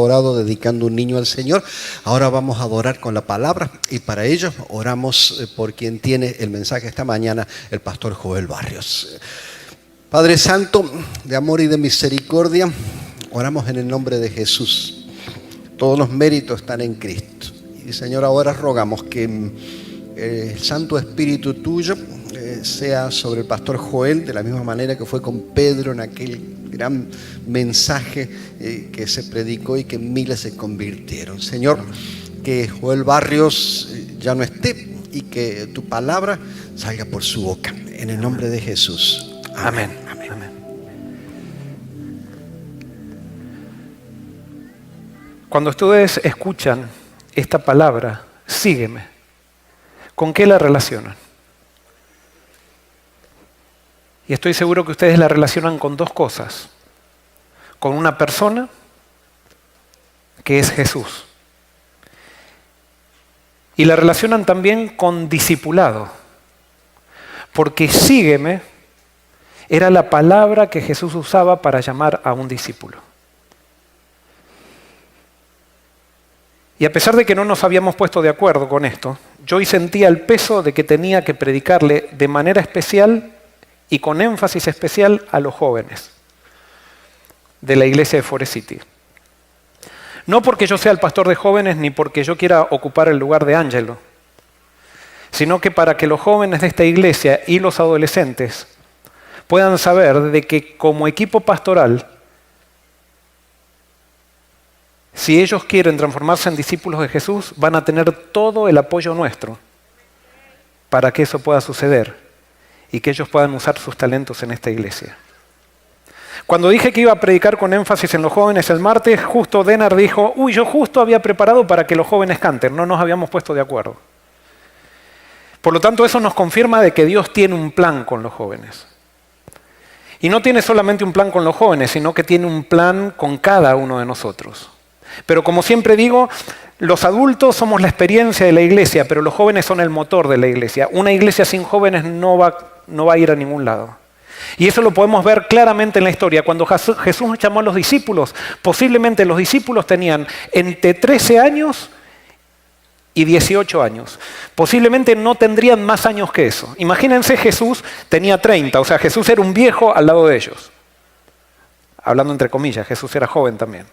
orado dedicando un niño al Señor. Ahora vamos a adorar con la palabra y para ello oramos por quien tiene el mensaje esta mañana, el pastor Joel Barrios. Padre Santo, de amor y de misericordia, oramos en el nombre de Jesús. Todos los méritos están en Cristo. Y Señor, ahora rogamos que el Santo Espíritu tuyo sea sobre el pastor Joel, de la misma manera que fue con Pedro en aquel gran mensaje que se predicó y que miles se convirtieron. Señor, que Joel Barrios ya no esté y que tu palabra salga por su boca. En el nombre de Jesús. Amén. Amén. Amén. Cuando ustedes escuchan esta palabra, sígueme, ¿con qué la relacionan? Y estoy seguro que ustedes la relacionan con dos cosas. Con una persona que es Jesús. Y la relacionan también con discipulado. Porque sígueme era la palabra que Jesús usaba para llamar a un discípulo. Y a pesar de que no nos habíamos puesto de acuerdo con esto, yo hoy sentía el peso de que tenía que predicarle de manera especial y con énfasis especial a los jóvenes de la iglesia de Forest City. No porque yo sea el pastor de jóvenes ni porque yo quiera ocupar el lugar de Ángelo, sino que para que los jóvenes de esta iglesia y los adolescentes puedan saber de que como equipo pastoral, si ellos quieren transformarse en discípulos de Jesús, van a tener todo el apoyo nuestro para que eso pueda suceder y que ellos puedan usar sus talentos en esta iglesia. Cuando dije que iba a predicar con énfasis en los jóvenes el martes, justo Denar dijo, yo justo había preparado para que los jóvenes canten, no nos habíamos puesto de acuerdo. Por lo tanto, eso nos confirma de que Dios tiene un plan con los jóvenes. Y no tiene solamente un plan con los jóvenes, sino que tiene un plan con cada uno de nosotros. Pero como siempre digo, los adultos somos la experiencia de la iglesia, pero los jóvenes son el motor de la iglesia. Una iglesia sin jóvenes no va a ir a ningún lado. Y eso lo podemos ver claramente en la historia. Cuando Jesús llamó a los discípulos, posiblemente los discípulos tenían entre 13 años y 18 años. Posiblemente no tendrían más años que eso. Imagínense, Jesús tenía 30, o sea, Jesús era un viejo al lado de ellos. Hablando entre comillas, Jesús era joven también.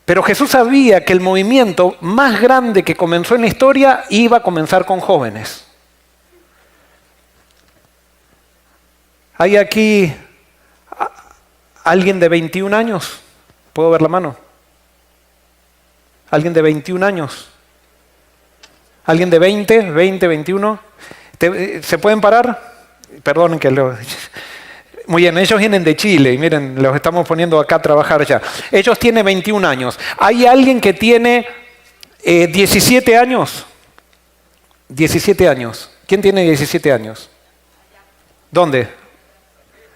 Pero Jesús sabía que el movimiento más grande que comenzó en la historia iba a comenzar con jóvenes. ¿Hay aquí alguien de 21 años? ¿Puedo ver la mano? ¿Alguien de 21 años? ¿Alguien de 20, 21? ¿Se pueden parar? Perdonen que lo... Muy bien, ellos vienen de Chile y miren, los estamos poniendo acá a trabajar ya. Ellos tienen 21 años. ¿Hay alguien que tiene 17 años? 17 años. ¿Quién tiene 17 años? ¿Dónde?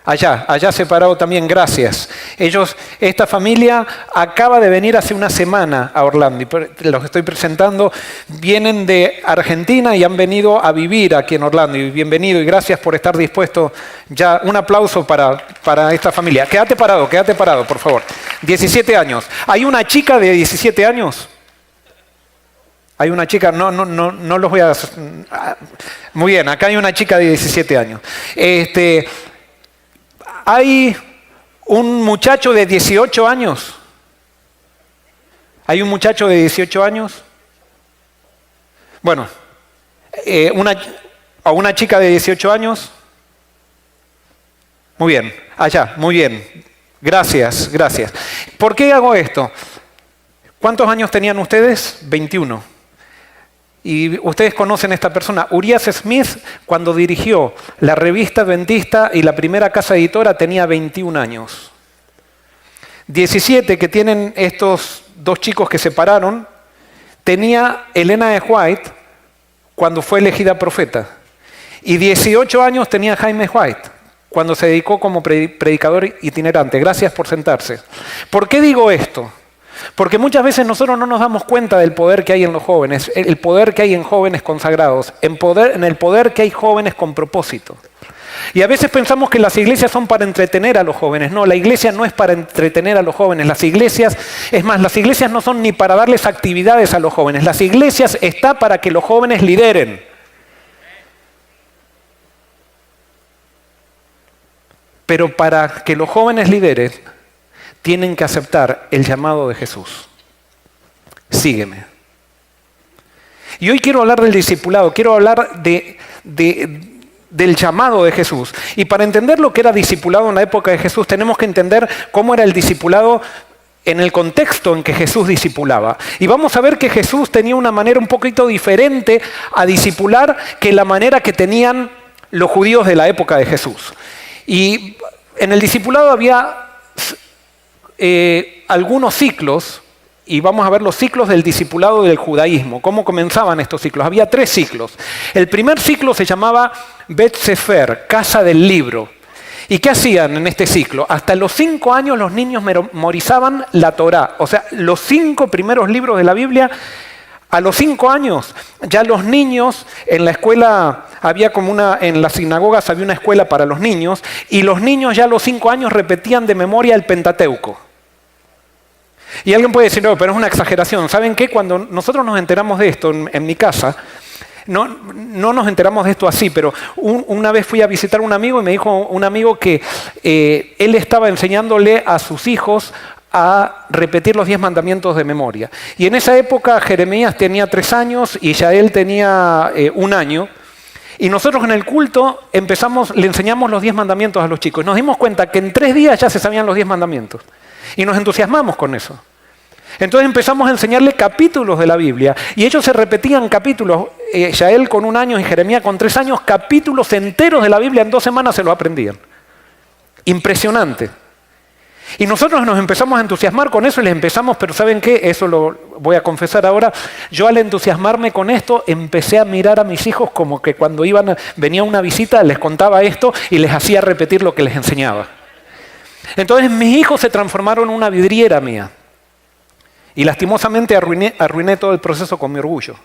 Allá separado también, gracias. Esta familia acaba de venir hace una semana a Orlando, y los estoy presentando, vienen de Argentina y han venido a vivir aquí en Orlando, y bienvenido y gracias por estar dispuesto. Ya, un aplauso para esta familia. Quédate parado, por favor. 17 años. ¿Hay una chica de 17 años? Hay una chica, no los voy a... Muy bien, acá hay una chica de 17 años. Hay un muchacho de 18 años. ¿Hay un muchacho de 18 años? Bueno, una chica de 18 años. Muy bien, allá, muy bien. Gracias. ¿Por qué hago esto? ¿Cuántos años tenían ustedes? 21. Y ustedes conocen a esta persona. Urias Smith, cuando dirigió la revista Adventista y la primera casa editora, tenía 21 años. 17 que tienen estos dos chicos que se separaron, tenía Elena de White cuando fue elegida profeta. Y 18 años tenía Jaime White cuando se dedicó como predicador itinerante. Gracias por sentarse. ¿Por qué digo esto? Porque muchas veces nosotros no nos damos cuenta del poder que hay en los jóvenes, el poder que hay en jóvenes consagrados, en el poder que hay jóvenes con propósito. Y a veces pensamos que las iglesias son para entretener a los jóvenes. No, la iglesia no es para entretener a los jóvenes. Las iglesias no son ni para darles actividades a los jóvenes. Las iglesias están para que los jóvenes lideren. Pero para que los jóvenes lideren, tienen que aceptar el llamado de Jesús. Sígueme. Y hoy quiero hablar del discipulado, quiero hablar del llamado de Jesús. Y para entender lo que era discipulado en la época de Jesús, tenemos que entender cómo era el discipulado en el contexto en que Jesús discipulaba. Y vamos a ver que Jesús tenía una manera un poquito diferente a discipular que la manera que tenían los judíos de la época de Jesús. Y en el discipulado había algunos ciclos, y vamos a ver los ciclos del discipulado del judaísmo. ¿Cómo comenzaban estos ciclos? Había 3 ciclos. El primer ciclo se llamaba Bet Sefer, casa del libro. ¿Y qué hacían en este ciclo? Hasta los 5 años los niños memorizaban la Torá. O sea, los 5 primeros libros de la Biblia. A los 5 años ya los niños en la escuela, en las sinagogas había una escuela para los niños, y los niños ya a los 5 años repetían de memoria el Pentateuco. Y alguien puede decir, no, pero es una exageración. ¿Saben qué? Cuando nosotros nos enteramos de esto en mi casa, no nos enteramos de esto así, pero una vez fui a visitar a un amigo y me dijo un amigo que él estaba enseñándole a sus hijos a repetir los 10 mandamientos de memoria. Y en esa época Jeremías tenía 3 años y Yael tenía 1 año. Y nosotros en el culto le enseñamos los 10 mandamientos a los chicos. Nos dimos cuenta que en 3 días ya se sabían los 10 mandamientos. Y nos entusiasmamos con eso. Entonces empezamos a enseñarle capítulos de la Biblia. Y ellos se repetían capítulos, Yael con 1 año y Jeremías con 3 años, capítulos enteros de la Biblia en 2 semanas se lo aprendían. Impresionante. Y nosotros nos empezamos a entusiasmar con eso y les empezamos, pero ¿saben qué? Eso lo voy a confesar ahora. Yo al entusiasmarme con esto, empecé a mirar a mis hijos como que cuando venía una visita, les contaba esto y les hacía repetir lo que les enseñaba. Entonces mis hijos se transformaron en una vidriera mía. Y lastimosamente arruiné todo el proceso con mi orgullo.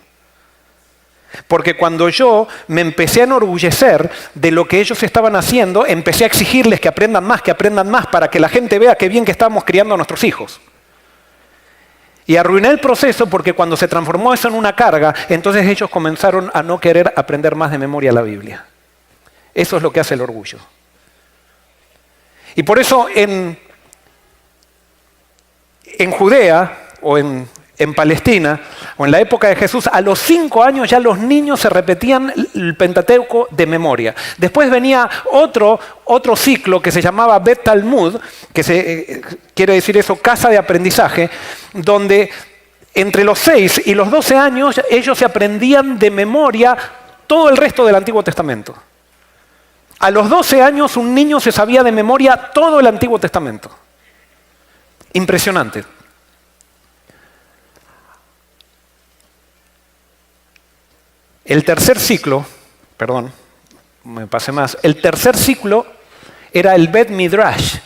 Porque cuando yo me empecé a enorgullecer de lo que ellos estaban haciendo, empecé a exigirles que aprendan más, para que la gente vea qué bien que estábamos criando a nuestros hijos. Y arruiné el proceso porque cuando se transformó eso en una carga, entonces ellos comenzaron a no querer aprender más de memoria la Biblia. Eso es lo que hace el orgullo. Y por eso en Judea o en Palestina, o en la época de Jesús, a los 5 años ya los niños se repetían el Pentateuco de memoria. Después venía otro ciclo que se llamaba Bet Talmud, que quiere decir eso, casa de aprendizaje, donde entre los 6 y los 12 años ellos se aprendían de memoria todo el resto del Antiguo Testamento. A los 12 años un niño se sabía de memoria todo el Antiguo Testamento. Impresionante. El tercer ciclo era el Bet Midrash,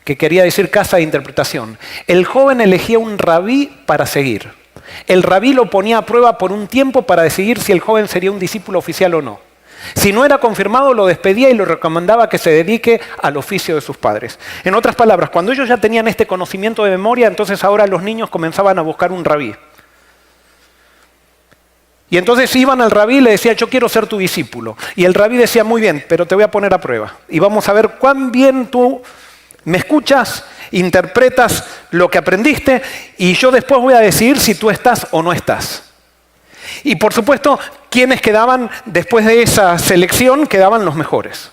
que quería decir casa de interpretación. El joven elegía un rabí para seguir. El rabí lo ponía a prueba por un tiempo para decidir si el joven sería un discípulo oficial o no. Si no era confirmado, lo despedía y lo recomendaba que se dedique al oficio de sus padres. En otras palabras, cuando ellos ya tenían este conocimiento de memoria, entonces ahora los niños comenzaban a buscar un rabí. Y entonces iban al rabí y le decían, yo quiero ser tu discípulo. Y el rabí decía, muy bien, pero te voy a poner a prueba. Y vamos a ver cuán bien tú me escuchas, interpretas lo que aprendiste, y yo después voy a decidir si tú estás o no estás. Y por supuesto, quienes quedaban después de esa selección, quedaban los mejores.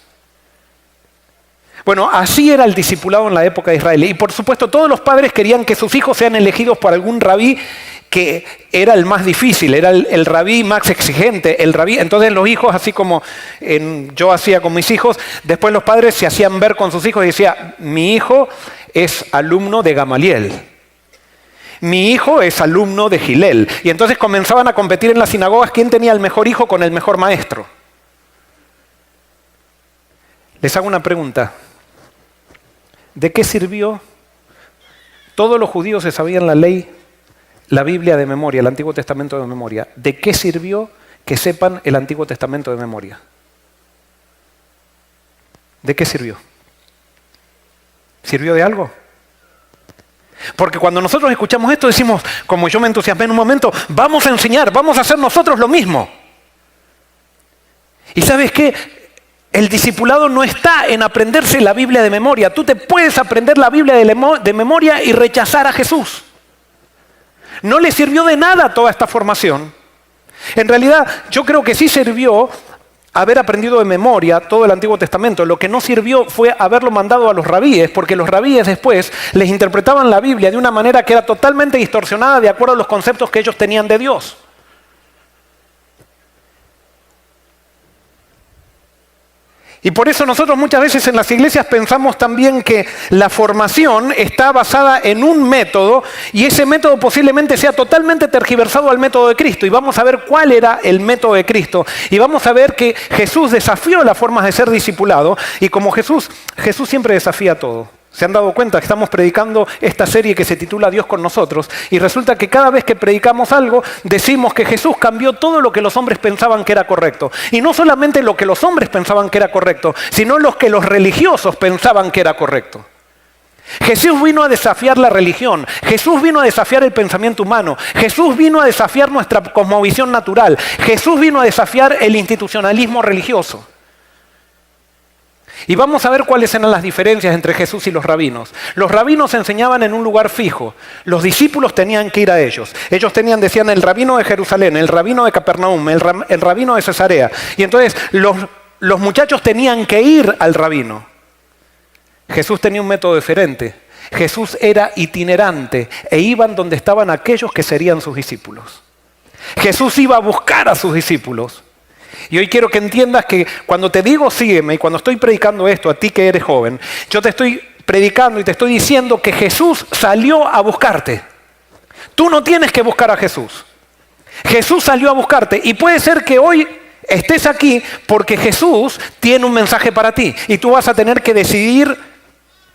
Bueno, así era el discipulado en la época de Israel. Y por supuesto, todos los padres querían que sus hijos sean elegidos por algún rabí que era el más difícil, era el rabí más exigente, el rabí. Entonces los hijos, así como yo hacía con mis hijos, después los padres se hacían ver con sus hijos y decían, mi hijo es alumno de Gamaliel. Mi hijo es alumno de Gilel. Y entonces comenzaban a competir en las sinagogas quién tenía el mejor hijo con el mejor maestro. Les hago una pregunta. ¿De qué sirvió? Todos los judíos se sabían la ley, la Biblia de memoria, el Antiguo Testamento de memoria. ¿De qué sirvió que sepan el Antiguo Testamento de memoria? ¿De qué sirvió? ¿Sirvió de algo? Porque cuando nosotros escuchamos esto decimos, como yo me entusiasmé en un momento, vamos a enseñar, vamos a hacer nosotros lo mismo. ¿Y sabes qué? El discipulado no está en aprenderse la Biblia de memoria. Tú te puedes aprender la Biblia de memoria y rechazar a Jesús. No le sirvió de nada toda esta formación. En realidad, yo creo que sí sirvió haber aprendido de memoria todo el Antiguo Testamento. Lo que no sirvió fue haberlo mandado a los rabíes, porque los rabíes después les interpretaban la Biblia de una manera que era totalmente distorsionada de acuerdo a los conceptos que ellos tenían de Dios. Y por eso nosotros muchas veces en las iglesias pensamos también que la formación está basada en un método y ese método posiblemente sea totalmente tergiversado al método de Cristo. Y vamos a ver cuál era el método de Cristo. Y vamos a ver que Jesús desafió las formas de ser discipulado y como Jesús siempre desafía todo. ¿Se han dado cuenta que estamos predicando esta serie que se titula Dios con nosotros? Y resulta que cada vez que predicamos algo, decimos que Jesús cambió todo lo que los hombres pensaban que era correcto. Y no solamente lo que los hombres pensaban que era correcto, sino lo que los religiosos pensaban que era correcto. Jesús vino a desafiar la religión, Jesús vino a desafiar el pensamiento humano, Jesús vino a desafiar nuestra cosmovisión natural, Jesús vino a desafiar el institucionalismo religioso. Y vamos a ver cuáles eran las diferencias entre Jesús y los rabinos. Los rabinos enseñaban en un lugar fijo. Los discípulos tenían que ir a ellos. Ellos decían el rabino de Jerusalén, el rabino de Capernaum, el rabino de Cesarea. Y entonces los muchachos tenían que ir al rabino. Jesús tenía un método diferente. Jesús era itinerante e iban donde estaban aquellos que serían sus discípulos. Jesús iba a buscar a sus discípulos. Y hoy quiero que entiendas que cuando te digo sígueme y cuando estoy predicando esto a ti que eres joven, yo te estoy predicando y te estoy diciendo que Jesús salió a buscarte. Tú no tienes que buscar a Jesús. Jesús salió a buscarte y puede ser que hoy estés aquí porque Jesús tiene un mensaje para ti y tú vas a tener que decidir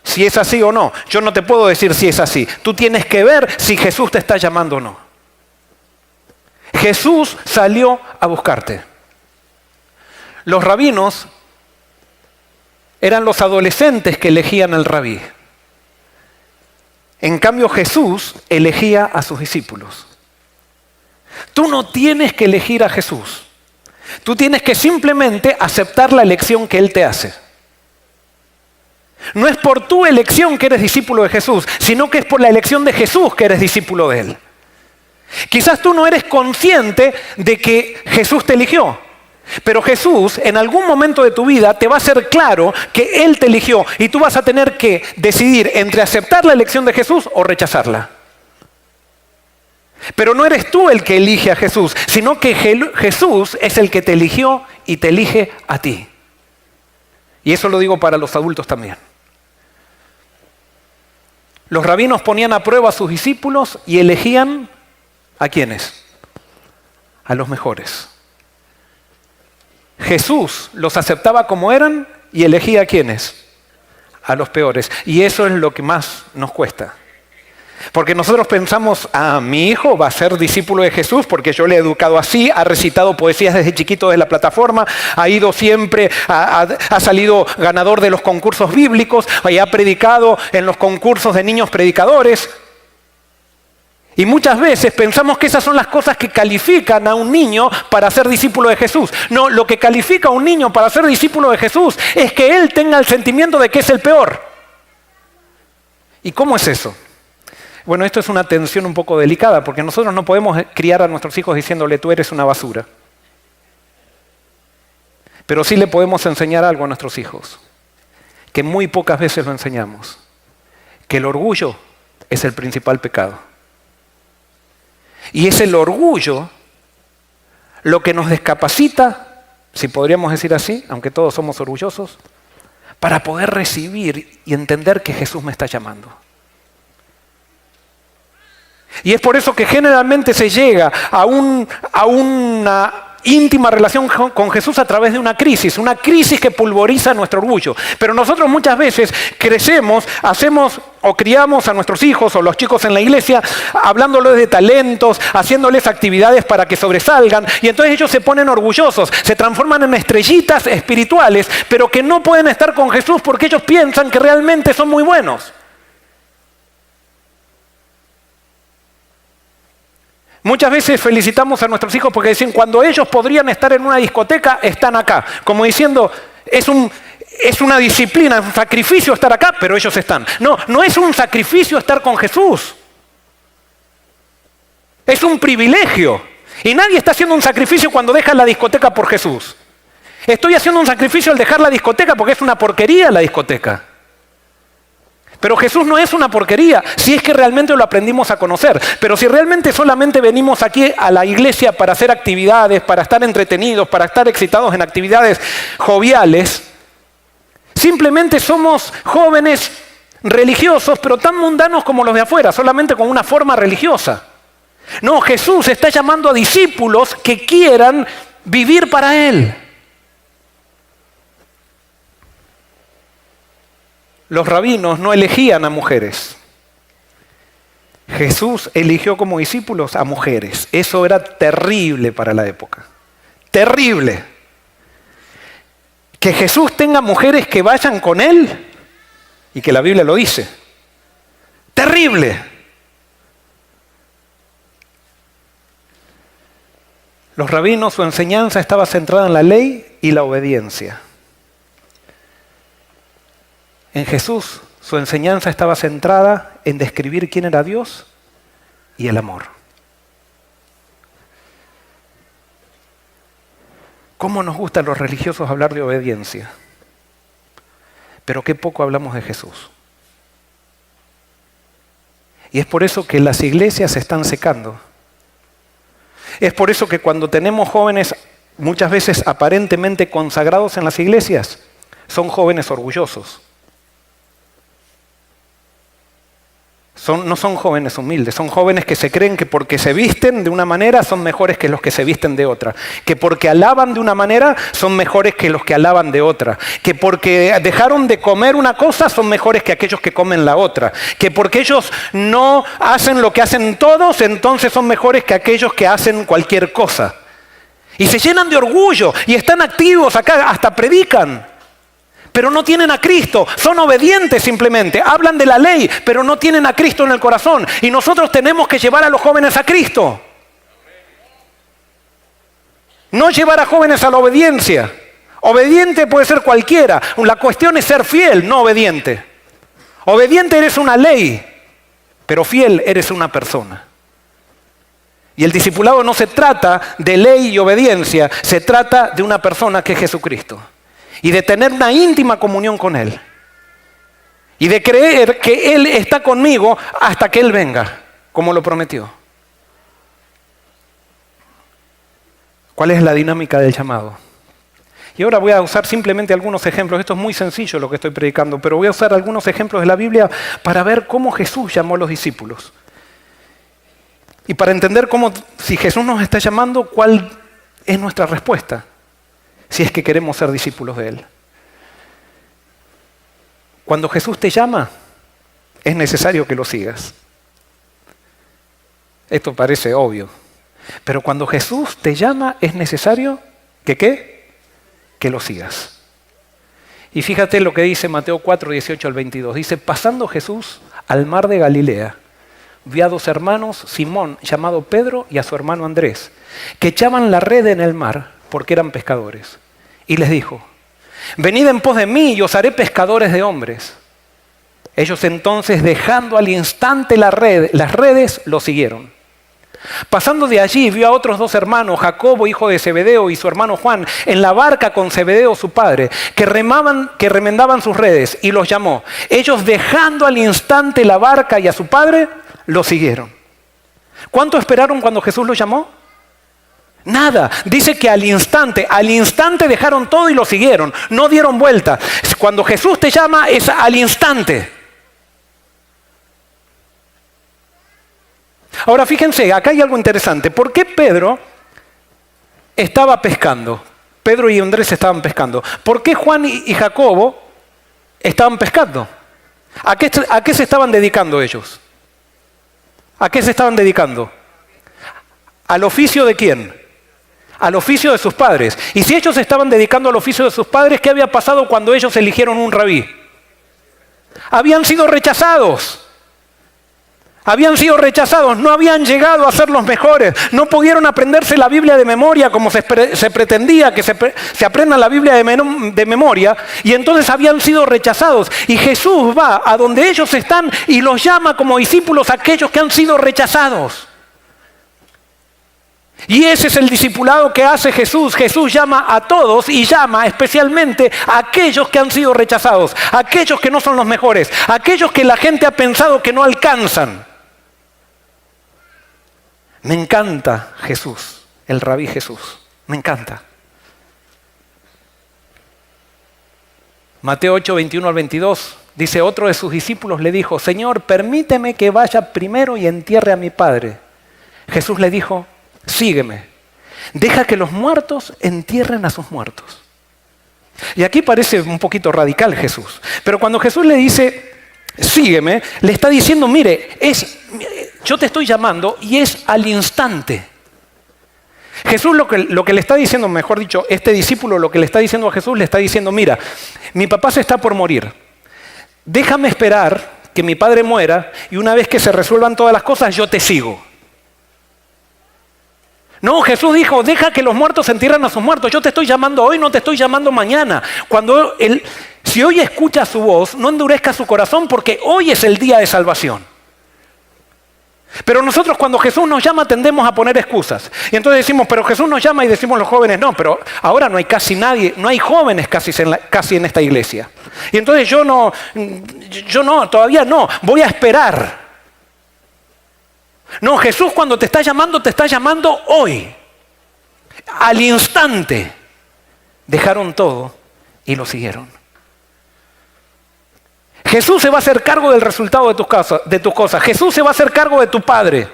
si es así o no. Yo no te puedo decir si es así. Tú tienes que ver si Jesús te está llamando o no. Jesús salió a buscarte. Los rabinos eran los adolescentes que elegían al rabí. En cambio, Jesús elegía a sus discípulos. Tú no tienes que elegir a Jesús. Tú tienes que simplemente aceptar la elección que Él te hace. No es por tu elección que eres discípulo de Jesús, sino que es por la elección de Jesús que eres discípulo de Él. Quizás tú no eres consciente de que Jesús te eligió. Pero Jesús en algún momento de tu vida te va a hacer claro que Él te eligió y tú vas a tener que decidir entre aceptar la elección de Jesús o rechazarla. Pero no eres tú el que elige a Jesús, sino que Jesús es el que te eligió y te elige a ti. Y eso lo digo para los adultos también. Los rabinos ponían a prueba a sus discípulos y elegían ¿a quiénes? A los mejores. Jesús los aceptaba como eran y elegía a quiénes, a los peores. Y eso es lo que más nos cuesta. Porque nosotros pensamos, mi hijo va a ser discípulo de Jesús porque yo le he educado así, ha recitado poesías desde chiquito de la plataforma, ha ido siempre, ha salido ganador de los concursos bíblicos y ha predicado en los concursos de niños predicadores. Y muchas veces pensamos que esas son las cosas que califican a un niño para ser discípulo de Jesús. No, lo que califica a un niño para ser discípulo de Jesús es que él tenga el sentimiento de que es el peor. ¿Y cómo es eso? Bueno, esto es una tensión un poco delicada porque nosotros no podemos criar a nuestros hijos diciéndole tú eres una basura. Pero sí le podemos enseñar algo a nuestros hijos, que muy pocas veces lo enseñamos, que el orgullo es el principal pecado. Y es el orgullo lo que nos discapacita, si podríamos decir así, aunque todos somos orgullosos, para poder recibir y entender que Jesús me está llamando. Y es por eso que generalmente se llega a una íntima relación con Jesús a través de una crisis que pulveriza nuestro orgullo. Pero nosotros muchas veces crecemos, hacemos o criamos a nuestros hijos o los chicos en la iglesia, hablándoles de talentos, haciéndoles actividades para que sobresalgan, y entonces ellos se ponen orgullosos, se transforman en estrellitas espirituales, pero que no pueden estar con Jesús porque ellos piensan que realmente son muy buenos. Muchas veces felicitamos a nuestros hijos porque dicen, cuando ellos podrían estar en una discoteca, están acá. Como diciendo, es una disciplina, es un sacrificio estar acá, pero ellos están. No, no es un sacrificio estar con Jesús. Es un privilegio. Y nadie está haciendo un sacrificio cuando deja la discoteca por Jesús. Estoy haciendo un sacrificio al dejar la discoteca porque es una porquería la discoteca. Pero Jesús no es una porquería, si es que realmente lo aprendimos a conocer. Pero si realmente solamente venimos aquí a la iglesia para hacer actividades, para estar entretenidos, para estar excitados en actividades joviales, simplemente somos jóvenes religiosos, pero tan mundanos como los de afuera, solamente con una forma religiosa. No, Jesús está llamando a discípulos que quieran vivir para Él. Los rabinos no elegían a mujeres. Jesús eligió como discípulos a mujeres. Eso era terrible para la época. Terrible. Que Jesús tenga mujeres que vayan con Él y que la Biblia lo dice. Terrible. Los rabinos, su enseñanza estaba centrada en la ley y la obediencia. En Jesús, su enseñanza estaba centrada en describir quién era Dios y el amor. ¿Cómo nos gusta a los religiosos hablar de obediencia? Pero qué poco hablamos de Jesús. Y es por eso que las iglesias se están secando. Es por eso que cuando tenemos jóvenes, muchas veces aparentemente consagrados en las iglesias, son jóvenes orgullosos. No son jóvenes humildes, son jóvenes que se creen que porque se visten de una manera son mejores que los que se visten de otra, que porque alaban de una manera son mejores que los que alaban de otra, que porque dejaron de comer una cosa son mejores que aquellos que comen la otra, que porque ellos no hacen lo que hacen todos, entonces son mejores que aquellos que hacen cualquier cosa. Y se llenan de orgullo y están activos acá, hasta predican. Pero no tienen a Cristo, son obedientes simplemente, hablan de la ley, pero no tienen a Cristo en el corazón. Y nosotros tenemos que llevar a los jóvenes a Cristo. No llevar a jóvenes a la obediencia. Obediente puede ser cualquiera, la cuestión es ser fiel, no obediente. Obediente eres una ley, pero fiel eres una persona. Y el discipulado no se trata de ley y obediencia, se trata de una persona que es Jesucristo. Y de tener una íntima comunión con Él. Y de creer que Él está conmigo hasta que Él venga, como lo prometió. ¿Cuál es la dinámica del llamado? Y ahora voy a usar simplemente algunos ejemplos. Esto es muy sencillo lo que estoy predicando, pero voy a usar algunos ejemplos de la Biblia para ver cómo Jesús llamó a los discípulos. Y para entender cómo, si Jesús nos está llamando, cuál es nuestra respuesta. Si es que queremos ser discípulos de Él. Cuando Jesús te llama, es necesario que lo sigas. Esto parece obvio. Pero cuando Jesús te llama, es necesario que ¿qué? Que lo sigas. Y fíjate lo que dice Mateo 4, 18 al 22. Dice, pasando Jesús al mar de Galilea, vio a dos hermanos, Simón, llamado Pedro, y a su hermano Andrés, que echaban la red en el mar, porque eran pescadores. Y les dijo, venid en pos de mí y os haré pescadores de hombres. Ellos entonces, dejando al instante las redes, lo siguieron. Pasando de allí, vio a otros dos hermanos, Jacobo, hijo de Zebedeo, y su hermano Juan, en la barca con Zebedeo, su padre, que remendaban sus redes, y los llamó. Ellos, dejando al instante la barca y a su padre, lo siguieron. ¿Cuánto esperaron cuando Jesús los llamó? Nada. Dice que al instante dejaron todo y lo siguieron. No dieron vuelta. Cuando Jesús te llama es al instante. Ahora fíjense, acá hay algo interesante. ¿Por qué Pedro estaba pescando. Pedro y Andrés estaban pescando. ¿Por qué Juan y Jacobo estaban pescando? ¿A qué se estaban dedicando ellos? ¿A qué se estaban dedicando? ¿Al oficio de quién? Al oficio de sus padres. Y si ellos estaban dedicando al oficio de sus padres, ¿qué había pasado cuando ellos eligieron un rabí? Habían sido rechazados. Habían sido rechazados, no habían llegado a ser los mejores, no pudieron aprenderse la Biblia de memoria como se pretendía que se aprenda la Biblia de memoria, y entonces habían sido rechazados. Y Jesús va a donde ellos están y los llama como discípulos a aquellos que han sido rechazados. Y ese es el discipulado que hace Jesús. Jesús llama a todos y llama especialmente a aquellos que han sido rechazados, a aquellos que no son los mejores, a aquellos que la gente ha pensado que no alcanzan. Me encanta Jesús, el rabí Jesús, me encanta. Mateo 8, 21 al 22, dice: otro de sus discípulos le dijo: Señor, permíteme que vaya primero y entierre a mi padre. Jesús le dijo: sígueme, deja que los muertos entierren a sus muertos. Y aquí parece un poquito radical Jesús, pero cuando Jesús le dice: sígueme, le está diciendo: mire, yo te estoy llamando y es al instante. Jesús lo que le está diciendo, mejor dicho, este discípulo lo que le está diciendo a Jesús, le está diciendo: mira, mi papá se está por morir. Déjame esperar que mi padre muera y una vez que se resuelvan todas las cosas, yo te sigo. No, Jesús dijo: deja que los muertos entierren a sus muertos. Yo te estoy llamando hoy, no te estoy llamando mañana. Si hoy escuchas su voz, no endurezca su corazón, porque hoy es el día de salvación. Pero nosotros cuando Jesús nos llama tendemos a poner excusas. Y entonces decimos: pero Jesús nos llama, y decimos los jóvenes: no, pero ahora no hay casi nadie, no hay jóvenes casi en esta iglesia. Y entonces yo no, todavía no, voy a esperar. No, Jesús cuando te está llamando hoy. Al instante dejaron todo y lo siguieron. Jesús se va a hacer cargo del resultado de tus cosas. Jesús se va a hacer cargo de tu padre.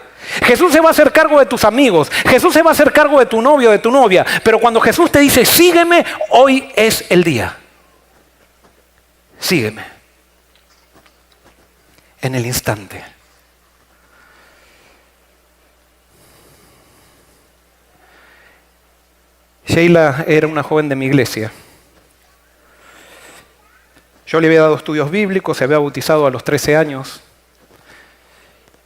Jesús se va a hacer cargo de tus amigos. Jesús se va a hacer cargo de tu novio, de tu novia. Pero cuando Jesús te dice: sígueme, hoy es el día. Sígueme. En el instante. Sheila era una joven de mi iglesia. Yo le había dado estudios bíblicos, se había bautizado a los 13 años.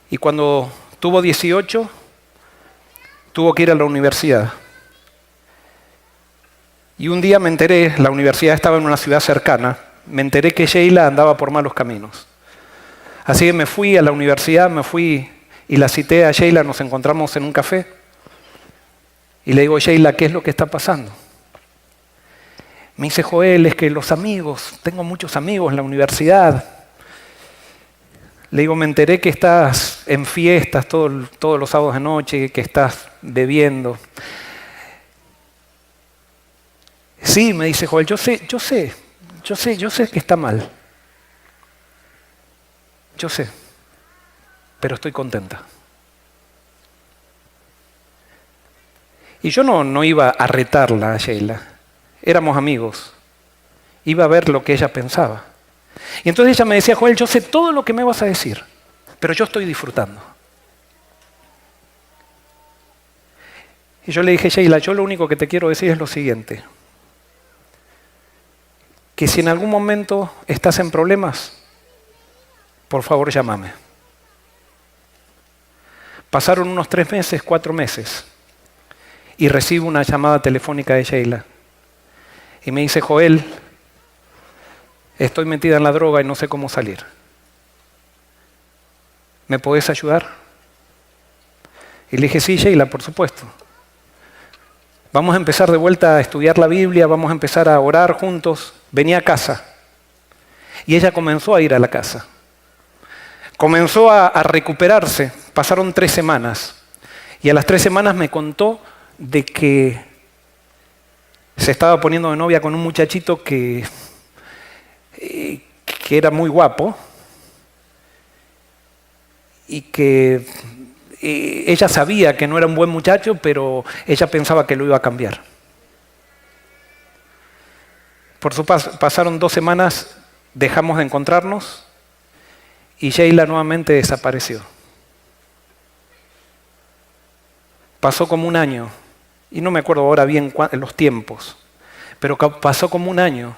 Y cuando tuvo 18, tuvo que ir a la universidad. Y un día me enteré, la universidad estaba en una ciudad cercana, me enteré que Sheila andaba por malos caminos. Así que me fui a la universidad, y la cité a Sheila, nos encontramos en un café. Y le digo: Sheila, ¿qué es lo que está pasando? Me dice: Joel, es que los amigos, tengo muchos amigos en la universidad. Le digo: me enteré que estás en fiestas todos los sábados de noche, que estás bebiendo. Sí, me dice Joel, yo sé que está mal. Yo sé, pero estoy contenta. Y yo no iba a retarla a Sheila. Éramos amigos. Iba a ver lo que ella pensaba. Y entonces ella me decía: Joel, yo sé todo lo que me vas a decir, pero yo estoy disfrutando. Y yo le dije: Sheila, yo lo único que te quiero decir es lo siguiente. Que si en algún momento estás en problemas, por favor llámame. Pasaron unos 3 meses, 4 meses, y recibo una llamada telefónica de Sheila. Y me dice: Joel, estoy metida en la droga y no sé cómo salir. ¿Me podés ayudar? Y le dije: sí, Sheila, por supuesto. Vamos a empezar de vuelta a estudiar la Biblia, vamos a empezar a orar juntos. Vení a casa. Y ella comenzó a ir a la casa. Comenzó a recuperarse. Pasaron 3 semanas. Y a las 3 semanas me contó de que se estaba poniendo de novia con un muchachito que era muy guapo y que ella sabía que no era un buen muchacho, pero ella pensaba que lo iba a cambiar. Pasaron 2 semanas, dejamos de encontrarnos y Sheila nuevamente desapareció. Pasó como un año, y no me acuerdo ahora bien los tiempos, pero pasó como un año.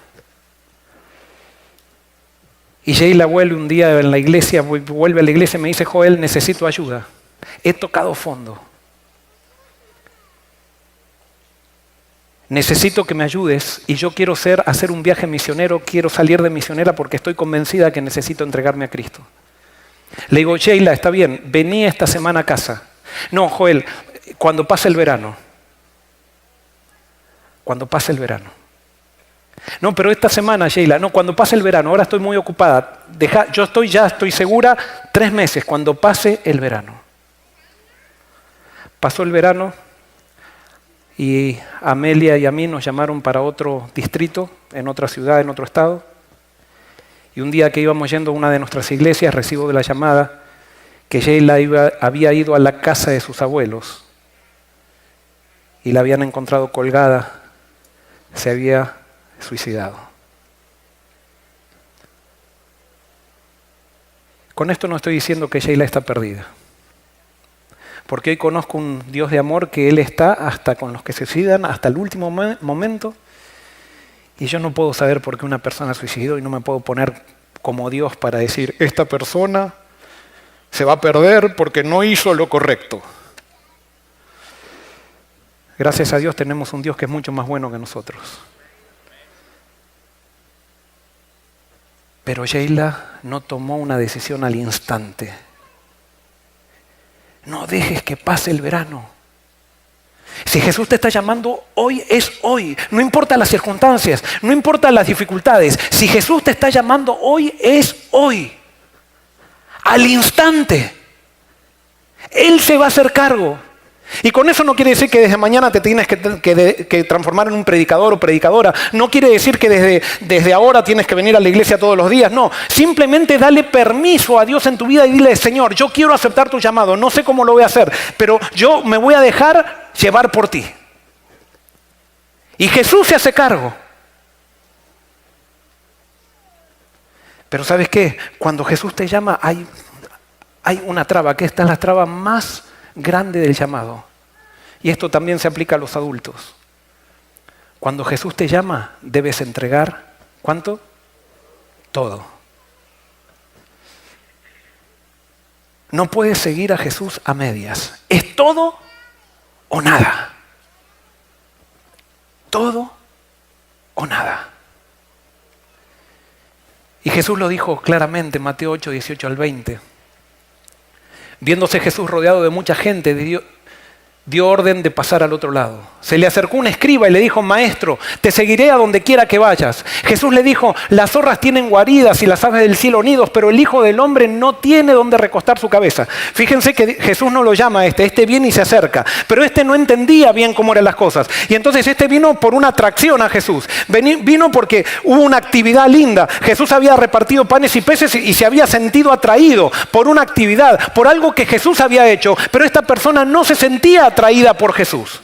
Y Sheila vuelve un día en la iglesia, vuelve a la iglesia y me dice: Joel, necesito ayuda. He tocado fondo. Necesito que me ayudes y yo quiero hacer un viaje misionero, quiero salir de misionera porque estoy convencida que necesito entregarme a Cristo. Le digo: Sheila, está bien, vení esta semana a casa. No, Joel, cuando pase el verano. Cuando pase el verano. No, pero esta semana, Sheila, no, cuando pase el verano, ahora estoy muy ocupada. Yo estoy segura, 3 meses, cuando pase el verano. Pasó el verano y a Amelia y a mí nos llamaron para otro distrito, en otra ciudad, en otro estado. Y un día que íbamos yendo a una de nuestras iglesias, recibo de la llamada que Sheila había ido a la casa de sus abuelos y la habían encontrado colgada, se había suicidado. Con esto no estoy diciendo que Sheila está perdida, porque hoy conozco un Dios de amor que Él está hasta con los que se suicidan, hasta el último momento, y yo no puedo saber por qué una persona suicidó y no me puedo poner como Dios para decir: esta persona se va a perder porque no hizo lo correcto. Gracias a Dios tenemos un Dios que es mucho más bueno que nosotros. Pero Sheila no tomó una decisión al instante. No dejes que pase el verano. Si Jesús te está llamando, hoy es hoy. No importa las circunstancias, no importa las dificultades. Si Jesús te está llamando, hoy es hoy. Al instante. Él se va a hacer cargo. Y con eso no quiere decir que desde mañana te tienes que transformar en un predicador o predicadora. No quiere decir que desde ahora tienes que venir a la iglesia todos los días. No, simplemente dale permiso a Dios en tu vida y dile: Señor, yo quiero aceptar tu llamado. No sé cómo lo voy a hacer, pero yo me voy a dejar llevar por ti. Y Jesús se hace cargo. Pero ¿sabes qué? Cuando Jesús te llama hay una traba, que esta es la traba más grande del llamado. Y esto también se aplica a los adultos. Cuando Jesús te llama, debes entregar, ¿cuánto? Todo. No puedes seguir a Jesús a medias. Es todo o nada. Todo o nada. Y Jesús lo dijo claramente en Mateo 8, 18 al 20. Viéndose Jesús rodeado de mucha gente, dio orden de pasar al otro lado. Se le acercó un escriba y le dijo: Maestro, te seguiré a donde quiera que vayas. Jesús le dijo: las zorras tienen guaridas y las aves del cielo nidos, pero el Hijo del Hombre no tiene donde recostar su cabeza. Fíjense que Jesús no lo llama este viene y se acerca, pero no entendía bien cómo eran las cosas. Y entonces vino por una atracción a Jesús. Vino porque hubo una actividad linda. Jesús había repartido panes y peces y se había sentido atraído por una actividad, por algo que Jesús había hecho, pero esta persona no se sentía atraída por Jesús.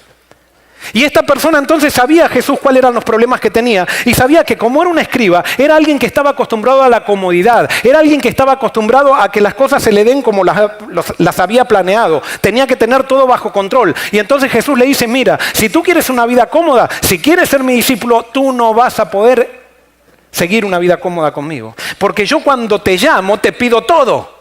Y esta persona entonces sabía Jesús cuáles eran los problemas que tenía y sabía que como era un escriba, era alguien que estaba acostumbrado a la comodidad, era alguien que estaba acostumbrado a que las cosas se le den como las había planeado, tenía que tener todo bajo control. Y entonces Jesús le dice: mira, si tú quieres una vida cómoda, si quieres ser mi discípulo, tú no vas a poder seguir una vida cómoda conmigo, porque yo cuando te llamo te pido todo.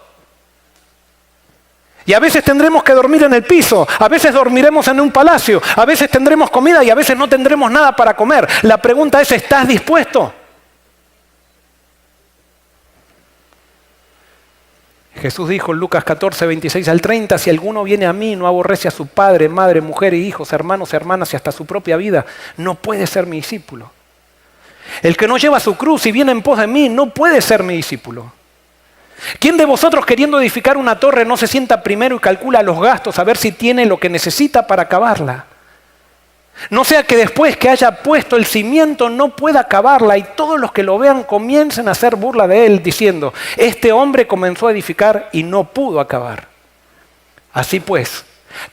Y a veces tendremos que dormir en el piso, a veces dormiremos en un palacio, a veces tendremos comida y a veces no tendremos nada para comer. La pregunta es: ¿estás dispuesto? Jesús dijo en Lucas 14, 26 al 30, si alguno viene a mí y no aborrece a su padre, madre, mujer y hijos, hermanos, hermanas y hasta su propia vida, no puede ser mi discípulo. El que no lleva su cruz y viene en pos de mí no puede ser mi discípulo. ¿Quién de vosotros queriendo edificar una torre no se sienta primero y calcula los gastos a ver si tiene lo que necesita para acabarla? No sea que después que haya puesto el cimiento no pueda acabarla y todos los que lo vean comiencen a hacer burla de él diciendo: este hombre comenzó a edificar y no pudo acabar. Así pues,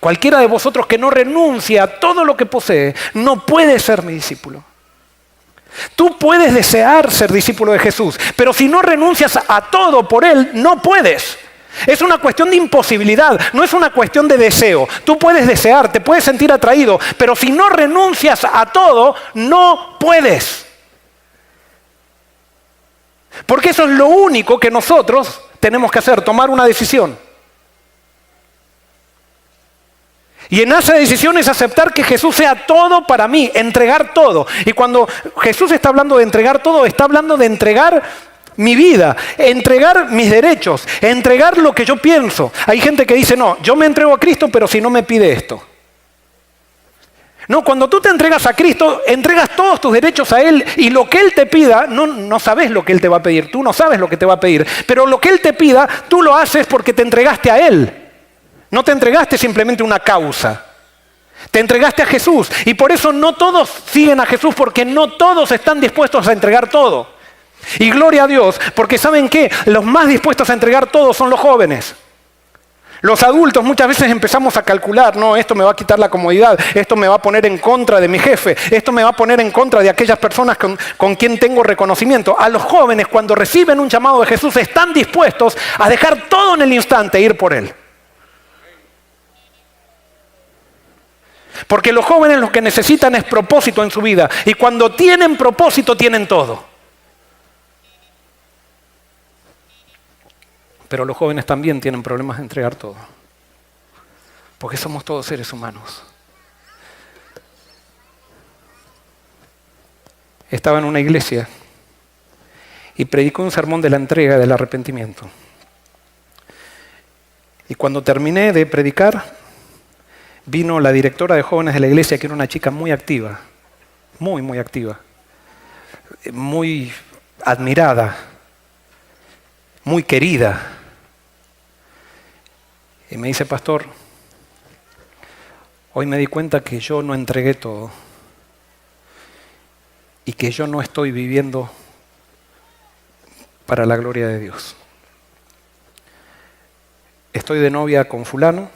cualquiera de vosotros que no renuncie a todo lo que posee, no puede ser mi discípulo. Tú puedes desear ser discípulo de Jesús, pero si no renuncias a todo por Él, no puedes. Es una cuestión de imposibilidad, no es una cuestión de deseo. Tú puedes desear, te puedes sentir atraído, pero si no renuncias a todo, no puedes. Porque eso es lo único que nosotros tenemos que hacer, tomar una decisión. Y en esa decisión es aceptar que Jesús sea todo para mí, entregar todo. Y cuando Jesús está hablando de entregar todo, está hablando de entregar mi vida, entregar mis derechos, entregar lo que yo pienso. Hay gente que dice, no, yo me entrego a Cristo, pero si no me pide esto. No, cuando tú te entregas a Cristo, entregas todos tus derechos a Él y lo que Él te pida, no sabes lo que Él te va a pedir, tú no sabes lo que te va a pedir, pero lo que Él te pida, tú lo haces porque te entregaste a Él. No te entregaste simplemente a una causa. Te entregaste a Jesús. Y por eso no todos siguen a Jesús, porque no todos están dispuestos a entregar todo. Y gloria a Dios, porque ¿saben qué? Los más dispuestos a entregar todo son los jóvenes. Los adultos muchas veces empezamos a calcular, no, esto me va a quitar la comodidad, esto me va a poner en contra de mi jefe, esto me va a poner en contra de aquellas personas con quien tengo reconocimiento. A los jóvenes, cuando reciben un llamado de Jesús, están dispuestos a dejar todo en el instante e ir por Él. Porque los jóvenes lo que necesitan es propósito en su vida. Y cuando tienen propósito, tienen todo. Pero los jóvenes también tienen problemas de entregar todo. Porque somos todos seres humanos. Estaba en una iglesia y predicó un sermón de la entrega, del arrepentimiento. Y cuando terminé de predicar, vino la directora de jóvenes de la iglesia, que era una chica muy activa, muy activa, muy admirada, muy querida. Y me dice, pastor, hoy me di cuenta que yo no entregué todo y que yo no estoy viviendo para la gloria de Dios. Estoy de novia con fulano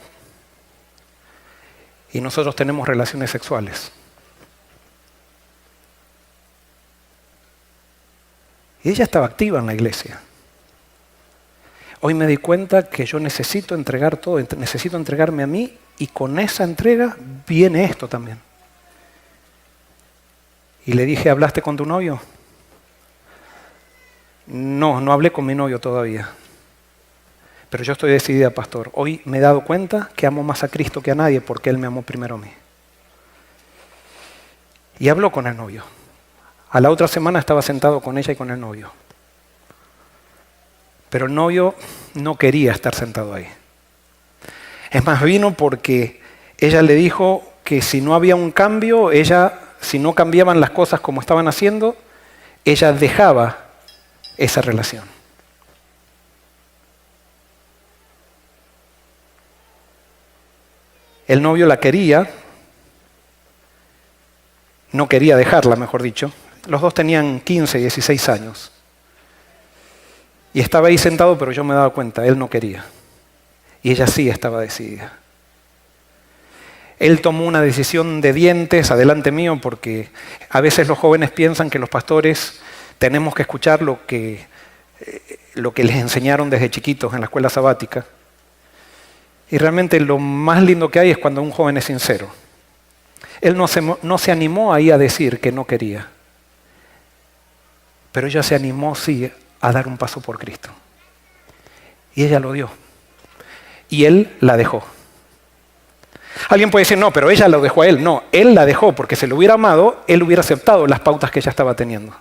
y nosotros tenemos relaciones sexuales. Y ella estaba activa en la iglesia. Hoy me di cuenta que yo necesito entregar todo, necesito entregarme a mí, y con esa entrega viene esto también. Y le dije, ¿hablaste con tu novio? No hablé con mi novio todavía. Pero yo estoy decidida, pastor. Hoy me he dado cuenta que amo más a Cristo que a nadie porque Él me amó primero a mí. Y habló con el novio. A la otra semana estaba sentado con ella y con el novio. Pero el novio no quería estar sentado ahí. Es más, vino porque ella le dijo que si no había un cambio, si no cambiaban las cosas como estaban haciendo, ella dejaba esa relación. El novio la quería, no quería dejarla, mejor dicho. Los dos tenían 15, 16 años. Y estaba ahí sentado, pero yo me daba cuenta, él no quería. Y ella sí estaba decidida. Él tomó una decisión de dientes adelante mío, porque a veces los jóvenes piensan que los pastores tenemos que escuchar lo que les enseñaron desde chiquitos en la escuela sabática. Y realmente lo más lindo que hay es cuando un joven es sincero. Él no se animó ahí a decir que no quería. Pero ella se animó, sí, a dar un paso por Cristo. Y ella lo dio. Y él la dejó. Alguien puede decir, no, pero ella lo dejó a él. No, él la dejó porque si lo hubiera amado, él hubiera aceptado las pautas que ella estaba teniendo.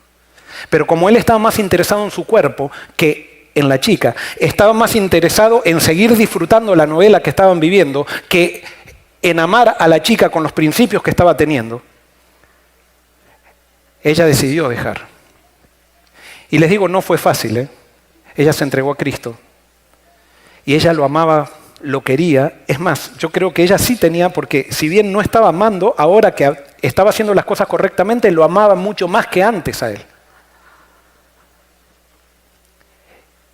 Pero como él estaba más interesado en su cuerpo que en la chica, estaba más interesado en seguir disfrutando la novela que estaban viviendo que en amar a la chica con los principios que estaba teniendo, ella decidió dejar. Y les digo, no fue fácil, ¿eh? Ella se entregó a Cristo. Y ella lo amaba, lo quería. Es más, yo creo que ella sí tenía, porque si bien no estaba amando, ahora que estaba haciendo las cosas correctamente, lo amaba mucho más que antes a él.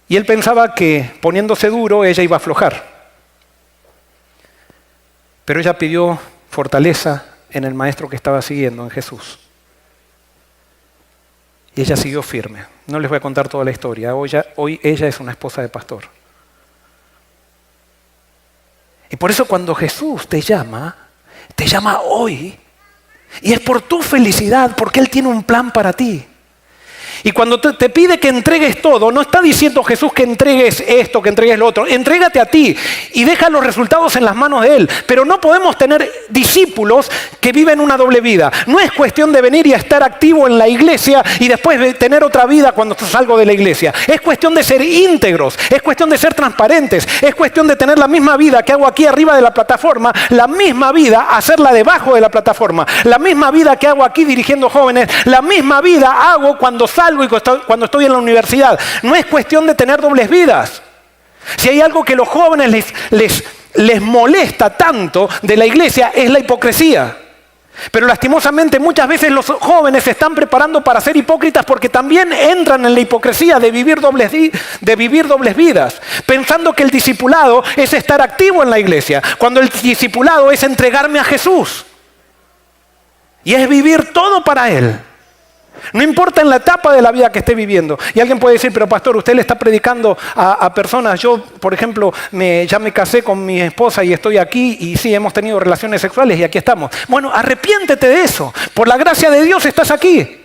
Y él pensaba que poniéndose duro, ella iba a aflojar. Pero ella pidió fortaleza en el maestro que estaba siguiendo, en Jesús. Y ella siguió firme. No les voy a contar toda la historia. Hoy ella es una esposa de pastor. Y por eso cuando Jesús te llama hoy. Y es por tu felicidad, porque Él tiene un plan para ti. Y cuando te pide que entregues todo, no está diciendo Jesús que entregues esto, que entregues lo otro. Entrégate a ti y deja los resultados en las manos de Él. Pero no podemos tener discípulos que viven una doble vida. No es cuestión de venir y estar activo en la iglesia y después de tener otra vida cuando salgo de la iglesia. Es cuestión de ser íntegros, es cuestión de ser transparentes, es cuestión de tener la misma vida que hago aquí arriba de la plataforma, la misma vida hacerla debajo de la plataforma, la misma vida que hago aquí dirigiendo jóvenes, la misma vida hago cuando salgo y cuando estoy en la universidad. No es cuestión de tener dobles vidas. Si hay algo que a los jóvenes les molesta tanto de la iglesia es la hipocresía. Pero lastimosamente muchas veces los jóvenes se están preparando para ser hipócritas porque también entran en la hipocresía de vivir dobles vidas, pensando que el discipulado es estar activo en la iglesia, cuando el discipulado es entregarme a Jesús y es vivir todo para Él. No importa en la etapa de la vida que esté viviendo. Y alguien puede decir, pero pastor, usted le está predicando a personas. Yo, por ejemplo, ya me casé con mi esposa y estoy aquí y sí, hemos tenido relaciones sexuales y aquí estamos. Bueno, arrepiéntete de eso. Por la gracia de Dios estás aquí.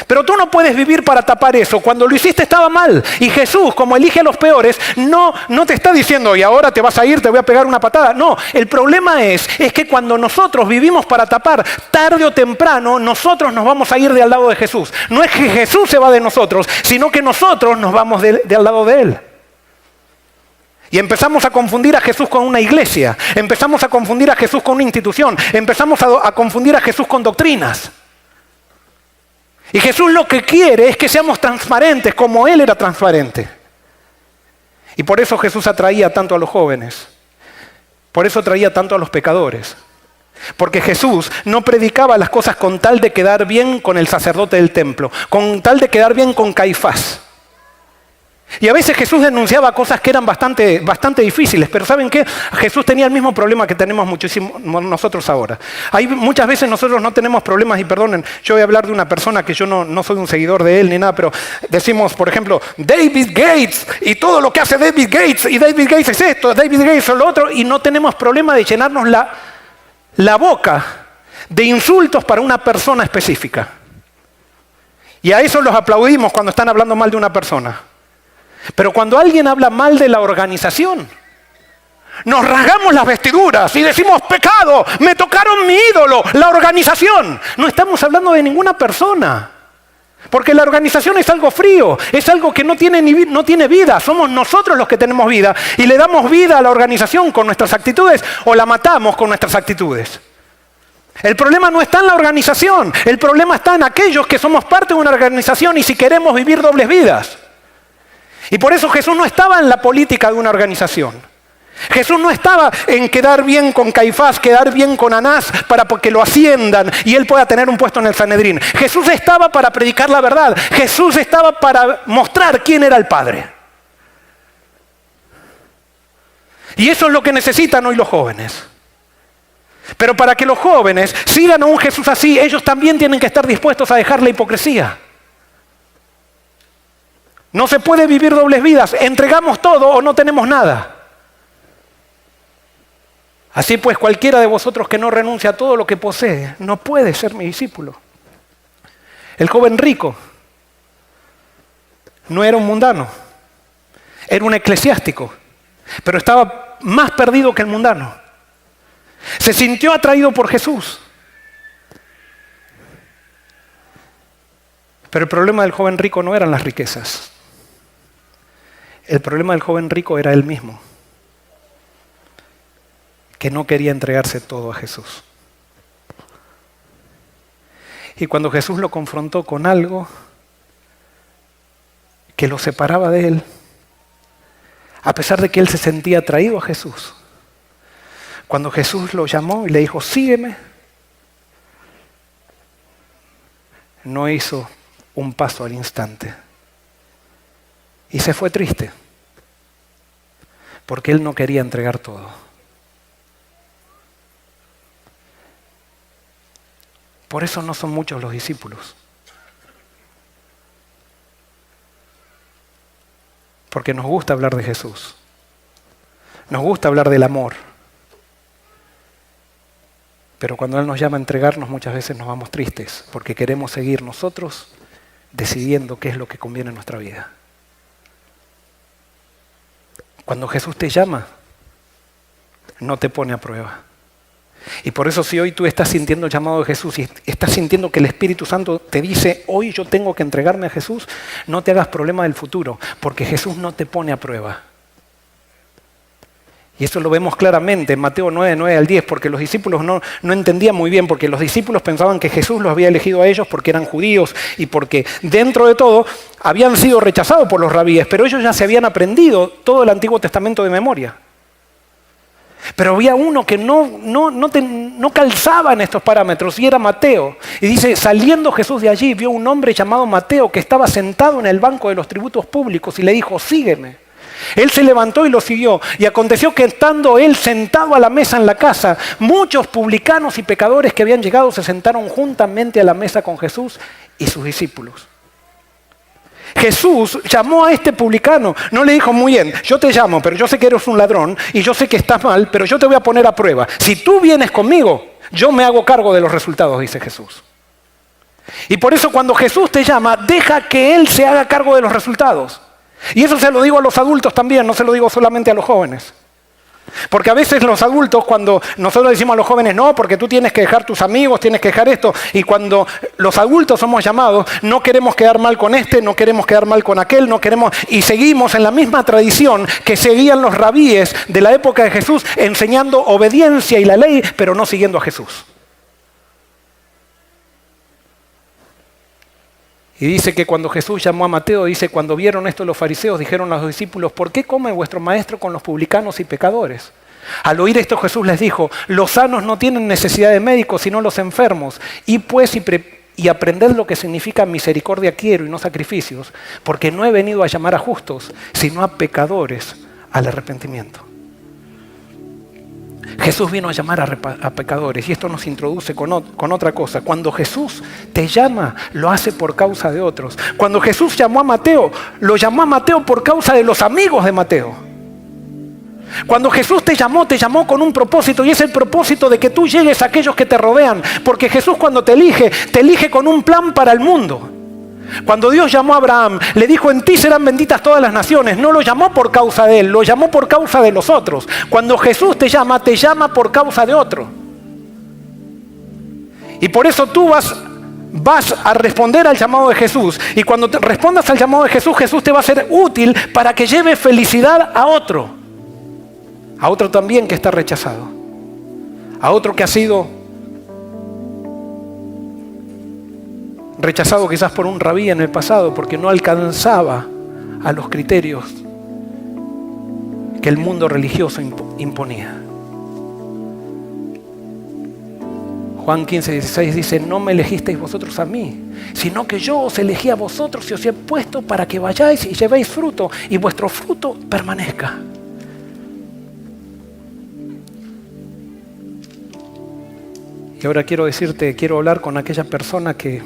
Pero tú no puedes vivir para tapar eso. Cuando lo hiciste estaba mal. Y Jesús, como elige a los peores, no te está diciendo, y ahora te vas a ir, te voy a pegar una patada. No, el problema es que cuando nosotros vivimos para tapar, tarde o temprano, nosotros nos vamos a ir de al lado de Jesús. No es que Jesús se va de nosotros, sino que nosotros nos vamos de al lado de Él. Y empezamos a confundir a Jesús con una iglesia. Empezamos a confundir a Jesús con una institución. Empezamos a confundir a Jesús con doctrinas. Y Jesús lo que quiere es que seamos transparentes como Él era transparente. Y por eso Jesús atraía tanto a los jóvenes. Por eso atraía tanto a los pecadores. Porque Jesús no predicaba las cosas con tal de quedar bien con el sacerdote del templo, con tal de quedar bien con Caifás. Y a veces Jesús denunciaba cosas que eran bastante difíciles, pero ¿saben qué? Jesús tenía el mismo problema que tenemos muchísimo nosotros ahora. Muchas veces nosotros no tenemos problemas, y perdonen, yo voy a hablar de una persona que yo no soy un seguidor de él ni nada, pero decimos, por ejemplo, David Gates, y todo lo que hace David Gates, y David Gates es esto, David Gates es lo otro, y no tenemos problema de llenarnos la boca de insultos para una persona específica. Y a eso los aplaudimos cuando están hablando mal de una persona. Pero cuando alguien habla mal de la organización, nos rasgamos las vestiduras y decimos, pecado, me tocaron mi ídolo, la organización. No estamos hablando de ninguna persona. Porque la organización es algo frío, es algo que no tiene vida. Somos nosotros los que tenemos vida y le damos vida a la organización con nuestras actitudes o la matamos con nuestras actitudes. El problema no está en la organización, el problema está en aquellos que somos parte de una organización y si queremos vivir dobles vidas. Y por eso Jesús no estaba en la política de una organización. Jesús no estaba en quedar bien con Caifás, quedar bien con Anás para que lo asciendan y él pueda tener un puesto en el Sanedrín. Jesús estaba para predicar la verdad. Jesús estaba para mostrar quién era el Padre. Y eso es lo que necesitan hoy los jóvenes. Pero para que los jóvenes sigan a un Jesús así, ellos también tienen que estar dispuestos a dejar la hipocresía. No se puede vivir dobles vidas. Entregamos todo o no tenemos nada. Así pues, cualquiera de vosotros que no renuncia a todo lo que posee, no puede ser mi discípulo. El joven rico no era un mundano, era un eclesiástico, pero estaba más perdido que el mundano. Se sintió atraído por Jesús. Pero el problema del joven rico no eran las riquezas. El problema del joven rico era él mismo, que no quería entregarse todo a Jesús. Y cuando Jesús lo confrontó con algo que lo separaba de él, a pesar de que él se sentía atraído a Jesús, cuando Jesús lo llamó y le dijo, sígueme, no hizo un paso al instante. Y se fue triste, porque él no quería entregar todo. Por eso no son muchos los discípulos. Porque nos gusta hablar de Jesús. Nos gusta hablar del amor. Pero cuando Él nos llama a entregarnos, muchas veces nos vamos tristes, porque queremos seguir nosotros decidiendo qué es lo que conviene en nuestra vida. Cuando Jesús te llama, no te pone a prueba. Y por eso si hoy tú estás sintiendo el llamado de Jesús y estás sintiendo que el Espíritu Santo te dice, hoy yo tengo que entregarme a Jesús, no te hagas problema del futuro, porque Jesús no te pone a prueba. Y eso lo vemos claramente en Mateo 9, 9 al 10, porque los discípulos no entendían muy bien, porque los discípulos pensaban que Jesús los había elegido a ellos porque eran judíos y porque dentro de todo habían sido rechazados por los rabíes, pero ellos ya se habían aprendido todo el Antiguo Testamento de memoria. Pero había uno que no calzaba en estos parámetros y era Mateo. Y dice, saliendo Jesús de allí, vio un hombre llamado Mateo que estaba sentado en el banco de los tributos públicos y le dijo, sígueme. Él se levantó y lo siguió. Y aconteció que estando él sentado a la mesa en la casa, muchos publicanos y pecadores que habían llegado se sentaron juntamente a la mesa con Jesús y sus discípulos. Jesús llamó a este publicano, no le dijo, muy bien, yo te llamo, pero yo sé que eres un ladrón y yo sé que estás mal, pero yo te voy a poner a prueba. Si tú vienes conmigo, yo me hago cargo de los resultados, dice Jesús. Y por eso cuando Jesús te llama, deja que Él se haga cargo de los resultados. Y eso se lo digo a los adultos también, no se lo digo solamente a los jóvenes. Porque a veces los adultos, cuando nosotros decimos a los jóvenes, no, porque tú tienes que dejar tus amigos, tienes que dejar esto, y cuando los adultos somos llamados, no queremos quedar mal con este, no queremos quedar mal con aquel, no queremos, y seguimos en la misma tradición que seguían los rabíes de la época de Jesús, enseñando obediencia y la ley, pero no siguiendo a Jesús. Y dice que cuando Jesús llamó a Mateo, dice, cuando vieron esto los fariseos, dijeron a los discípulos, ¿por qué come vuestro maestro con los publicanos y pecadores? Al oír esto Jesús les dijo, los sanos no tienen necesidad de médicos, sino los enfermos. Y pues y aprended lo que significa misericordia quiero y no sacrificios, porque no he venido a llamar a justos, sino a pecadores al arrepentimiento. Jesús vino a llamar a pecadores y esto nos introduce con otra cosa. Cuando Jesús te llama, lo hace por causa de otros. Cuando Jesús llamó a Mateo, lo llamó a Mateo por causa de los amigos de Mateo. Cuando Jesús te llamó con un propósito y es el propósito de que tú llegues a aquellos que te rodean. Porque Jesús cuando te elige con un plan para el mundo. Cuando Dios llamó a Abraham, le dijo, en ti serán benditas todas las naciones. No lo llamó por causa de él, lo llamó por causa de los otros. Cuando Jesús te llama por causa de otro. Y por eso tú vas a responder al llamado de Jesús. Y cuando te respondas al llamado de Jesús, Jesús te va a ser útil para que lleve felicidad a otro. A otro también que está rechazado. A otro que ha sido rechazado quizás por un rabí en el pasado porque no alcanzaba a los criterios que el mundo religioso imponía. Juan 15, 16 dice, no me elegisteis vosotros a mí, sino que yo os elegí a vosotros y os he puesto para que vayáis y llevéis fruto y vuestro fruto permanezca. Y ahora quiero hablar con aquella persona que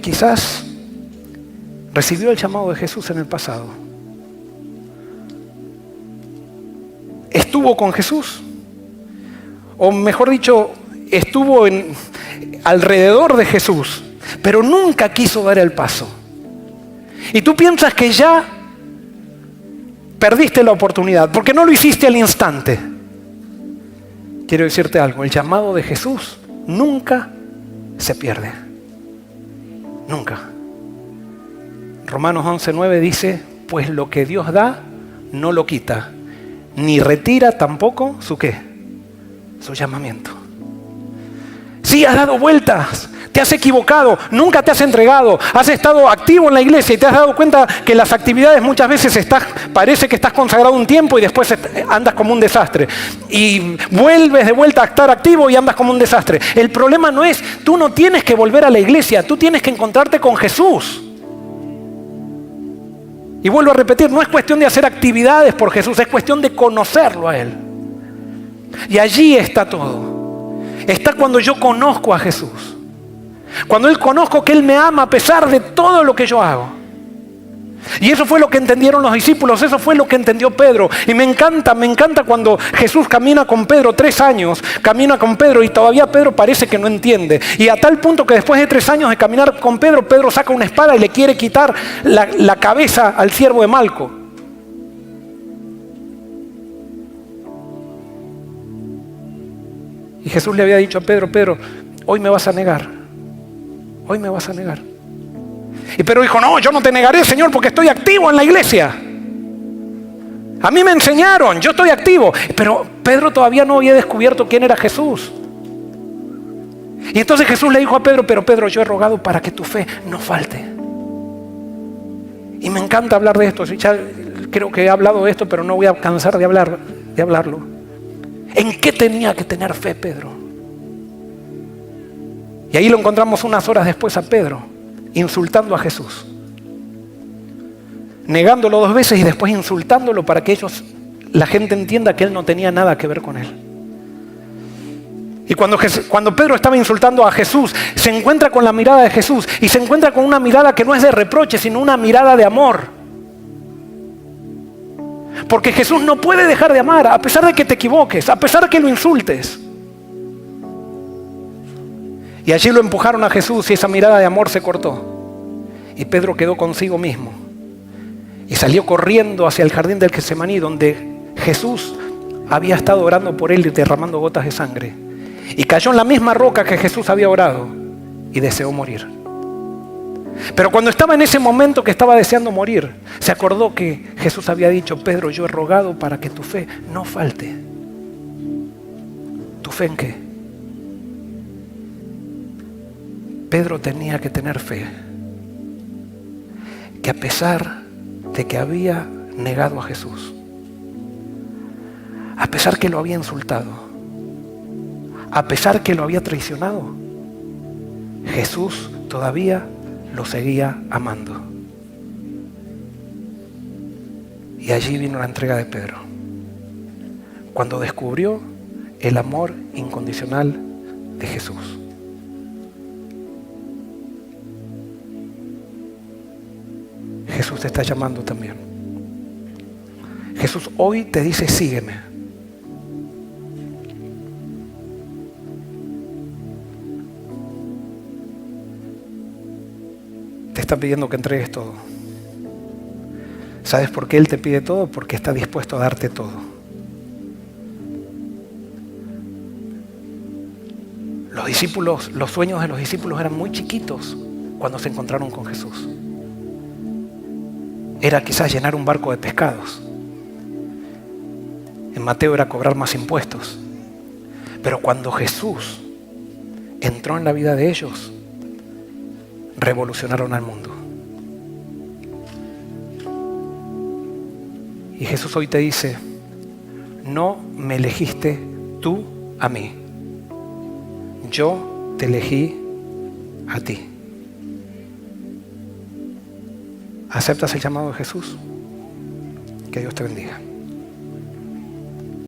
quizás recibió el llamado de Jesús en el pasado. Estuvo con Jesús, o mejor dicho, estuvo alrededor de Jesús, pero nunca quiso dar el paso. Y tú piensas que ya perdiste la oportunidad, porque no lo hiciste al instante. Quiero decirte algo, el llamado de Jesús nunca se pierde. Nunca. Romanos 11:9 dice, pues lo que Dios da, no lo quita, ni retira tampoco su ¿qué? Su llamamiento. Sí, has dado vueltas, te has equivocado, nunca te has entregado, has estado activo en la iglesia y te has dado cuenta que las actividades muchas veces parece que estás consagrado un tiempo y después andas como un desastre. Y vuelves de vuelta a estar activo y andas como un desastre. El problema no es, tú no tienes que volver a la iglesia, tú tienes que encontrarte con Jesús. Y vuelvo a repetir, no es cuestión de hacer actividades por Jesús, es cuestión de conocerlo a Él. Y allí está todo. está cuando yo conozco a Jesús. Cuando conozco que Él me ama a pesar de todo lo que yo hago. Y eso fue lo que entendieron los discípulos, eso fue lo que entendió Pedro. Y me encanta cuando Jesús camina con Pedro 3 años, camina con Pedro y todavía Pedro parece que no entiende. Y a tal punto que después de 3 años de caminar con Pedro, Pedro saca una espada y le quiere quitar la cabeza al siervo de Malco. Y Jesús le había dicho a Pedro, Pedro, hoy me vas a negar. Hoy me vas a negar. Y Pedro dijo, no, yo no te negaré, Señor, porque estoy activo en la iglesia. A mí me enseñaron, yo estoy activo. Pero Pedro todavía no había descubierto quién era Jesús. Y entonces Jesús le dijo a Pedro, pero Pedro, yo he rogado para que tu fe no falte. Y me encanta hablar de esto. Ya creo que he hablado de esto, pero no voy a cansar de hablarlo. ¿En qué tenía que tener fe Pedro? Y ahí lo encontramos unas horas después a Pedro, insultando a Jesús. Negándolo 2 veces y después insultándolo para que la gente entienda que él no tenía nada que ver con él. Y cuando Pedro estaba insultando a Jesús, se encuentra con la mirada de Jesús y se encuentra con una mirada que no es de reproche, sino una mirada de amor. Porque Jesús no puede dejar de amar, a pesar de que te equivoques, a pesar de que lo insultes. Y allí lo empujaron a Jesús y esa mirada de amor se cortó. Y Pedro quedó consigo mismo. Y salió corriendo hacia el jardín del Getsemaní, donde Jesús había estado orando por él y derramando gotas de sangre. Y cayó en la misma roca que Jesús había orado y deseó morir. Pero cuando estaba en ese momento que estaba deseando morir, se acordó que Jesús había dicho, Pedro, yo he rogado para que tu fe no falte. ¿Tu fe en qué? Pedro tenía que tener fe, que a pesar de que había negado a Jesús, a pesar que lo había insultado, a pesar que lo había traicionado, Jesús todavía lo seguía amando. Y allí vino la entrega de Pedro, cuando descubrió el amor incondicional de Jesús. Jesús te está llamando también. Jesús hoy te dice, sígueme. Te está pidiendo que entregues todo. ¿Sabes por qué Él te pide todo? Porque está dispuesto a darte todo. Los discípulos, los sueños de los discípulos eran muy chiquitos cuando se encontraron con Jesús. Era quizás llenar un barco de pescados. En Mateo era cobrar más impuestos. Pero cuando Jesús entró en la vida de ellos, revolucionaron al mundo. Y Jesús hoy te dice, no me elegiste tú a mí. Yo te elegí a ti. ¿Aceptas el llamado de Jesús? Que Dios te bendiga.